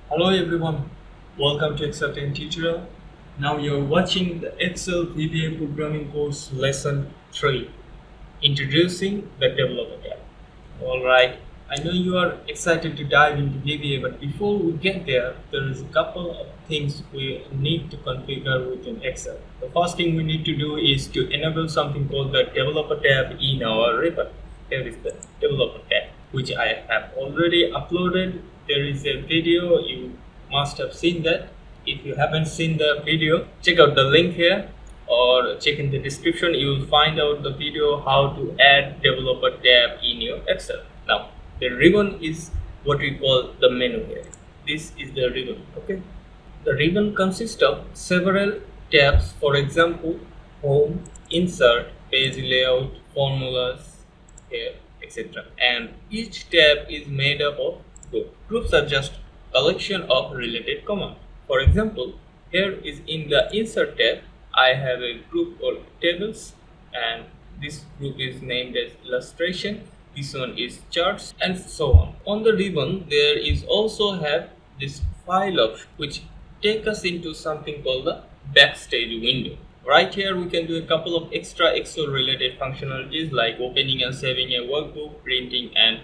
Hello everyone, welcome to Excel 10 tutorial. Now you're watching the Excel VBA programming course lesson 3, introducing the developer tab. Alright, I know you are excited to dive into VBA, but before we get there is a couple of things we need to configure within Excel. The first thing we need to do is to enable something called the developer tab in our ribbon. Here is the developer tab, which I have already uploaded. There is a video, you must have seen that. If you haven't seen the video, check out the link here or check in the description. You will find out the video how to add developer tab in your Excel. Now the ribbon is what we call the menu here. This is the ribbon. Okay, the ribbon consists of several tabs, for example home, insert, page layout, formulas here, etc. And each tab is made up of groups. Groups are just collection of related commands. For example, here is in the insert tab I have a group called tables, and this group is named as illustration, this one is charts, and so on. On the ribbon there is also have this file option which take us into something called the backstage window. Right here we can do a couple of extra Excel related functionalities like opening and saving a workbook, printing, and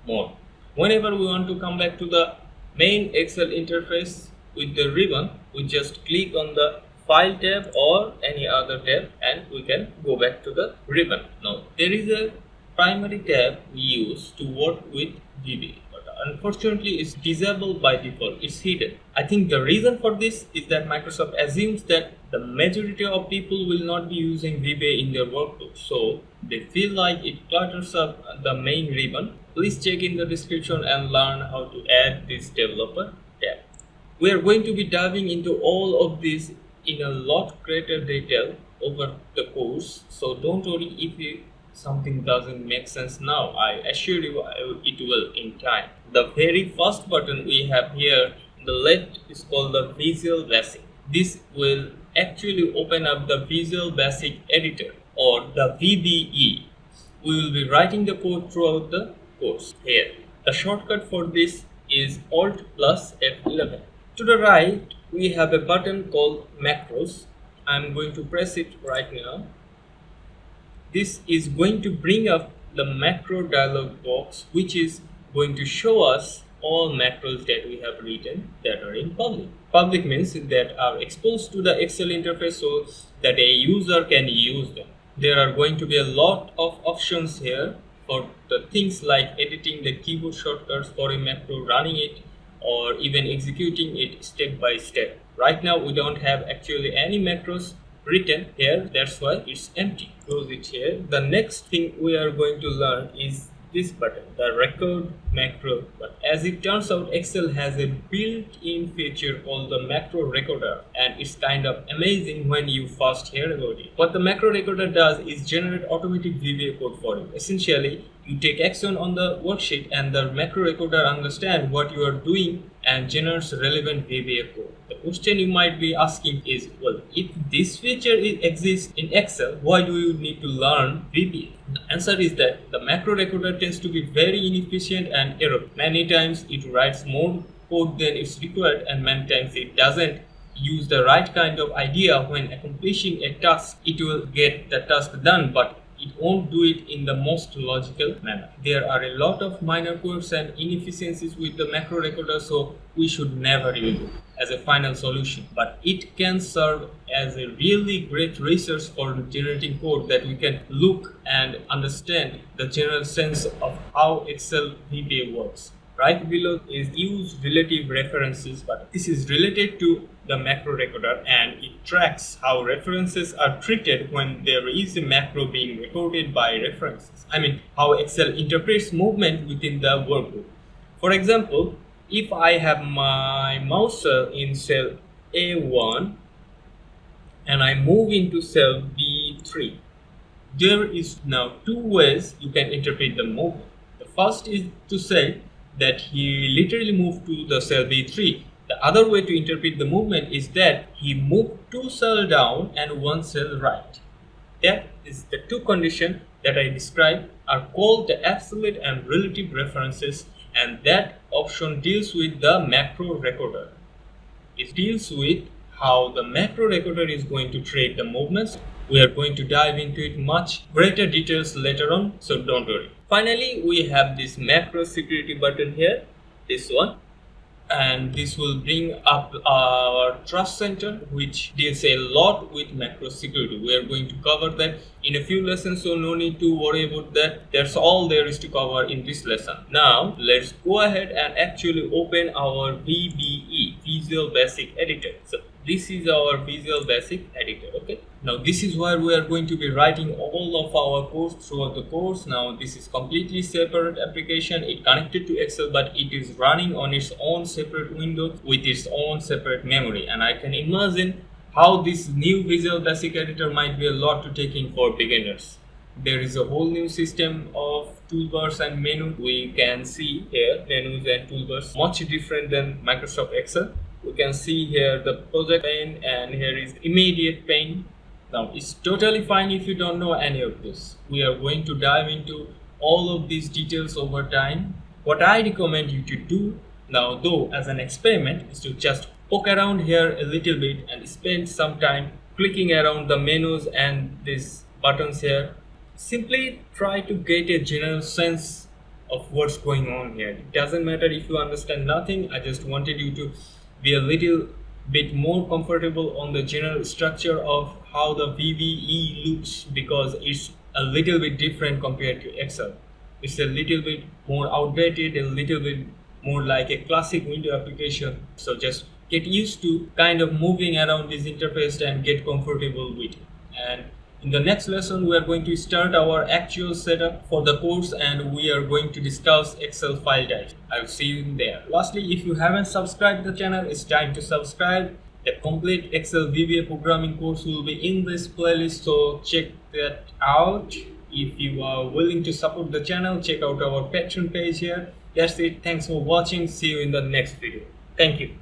more. Whenever we want to come back to the main Excel interface with the ribbon, we just click on the file tab or any other tab and we can go back to the ribbon. Now there is a primary tab we use to work with VBA, but unfortunately it's disabled by default, it's hidden. I think the reason for this is that Microsoft assumes that the majority of people will not be using VBA in their workbook, so they feel like it clutters up the main ribbon. Please check in the description and learn how to add this developer tab. We are going to be diving into all of this in a lot greater detail over the course, so don't worry if something doesn't make sense now. I assure you it will in time. The very first button we have here on the left is called the Visual Basic. This will actually open up the Visual Basic editor or the VBE. We will be writing the code throughout the course here. The shortcut for this is Alt plus F11. To the right we have a button called Macros. I am going to press it right now. This is going to bring up the macro dialog box, which is going to show us all macros that we have written that are in public. Public means that are exposed to the Excel interface so that a user can use them. There are going to be a lot of options here for the things like editing the keyboard shortcuts for a macro, running it, or even executing it step by step. Right now we don't have actually any macros written here, that's why it's empty. Close it here. The next thing we are going to learn is this button, the record macro. But as it turns out, Excel has a built-in feature called the macro recorder, and it's kind of amazing when you first hear about it. What the macro recorder does is generate automatic VBA code for you. Essentially, you take action on the worksheet and the macro recorder understands what you are doing and generates relevant VBA code. The question you might be asking is, well, if this feature exists in Excel, why do you need to learn VBA? The answer is that the macro recorder tends to be very inefficient and error. Many times it writes more code than is required, and many times it doesn't use the right kind of idea when accomplishing a task. It will get the task done, but it won't do it in the most logical manner. There are a lot of minor quirks and inefficiencies with the macro recorder, so we should never use it as a final solution. But it can serve as a really great resource for generating code that we can look and understand the general sense of how Excel VBA works. Right below is use relative references, but this is related to the macro recorder and it tracks how references are treated when there is a macro being recorded by references. I mean, how Excel interprets movement within the workbook. For example, if I have my mouse in cell A1 and I move into cell B3, there is now two ways you can interpret the movement. The first is to say that he literally moved to the cell B3. The other way to interpret the movement is that he moved 2 cells down and 1 cell right. That is the two conditions that I described are called the absolute and relative references, and that option deals with the macro recorder. It deals with how the macro recorder is going to track the movements. We are going to dive into it much greater details later on, so don't worry. Finally, we have this macro security button here, this one, and this will bring up our trust center, which deals a lot with macro security. We are going to cover that in a few lessons, so no need to worry about that. That's all there is to cover in this lesson. Now let's go ahead and actually open our VBE, Visual Basic Editor. So this is our Visual Basic Editor. Okay, now this is where we are going to be writing all of our course throughout the course. Now this is completely separate application. It connected to Excel, but it is running on its own separate window with its own separate memory, and I can imagine how this new Visual Basic Editor might be a lot to take in for beginners. There is a whole new system of toolbars and menu. We can see here menus and toolbars much different than Microsoft Excel. We can see here the project pane, and here is immediate pane. Now it's totally fine if you don't know any of this. We are going to dive into all of these details over time. What I recommend you to do now, though, as an experiment, is to just poke around here a little bit and spend some time clicking around the menus and these buttons here. Simply try to get a general sense of what's going on here. It doesn't matter if you understand nothing. I just wanted you to be a little bit more comfortable on the general structure of how the VBE looks, because it's a little bit different compared to Excel. It's a little bit more outdated, a little bit more like a classic window application. So just get used to kind of moving around this interface and get comfortable with it. And in the next lesson, we are going to start our actual setup for the course, and we are going to discuss Excel file types. I'll see you there. Lastly, if you haven't subscribed the channel, it's time to subscribe. The complete Excel VBA programming course will be in this playlist, so check that out. If you are willing to support the channel, check out our Patreon page here. That's it. Thanks for watching. See you in the next video. Thank you.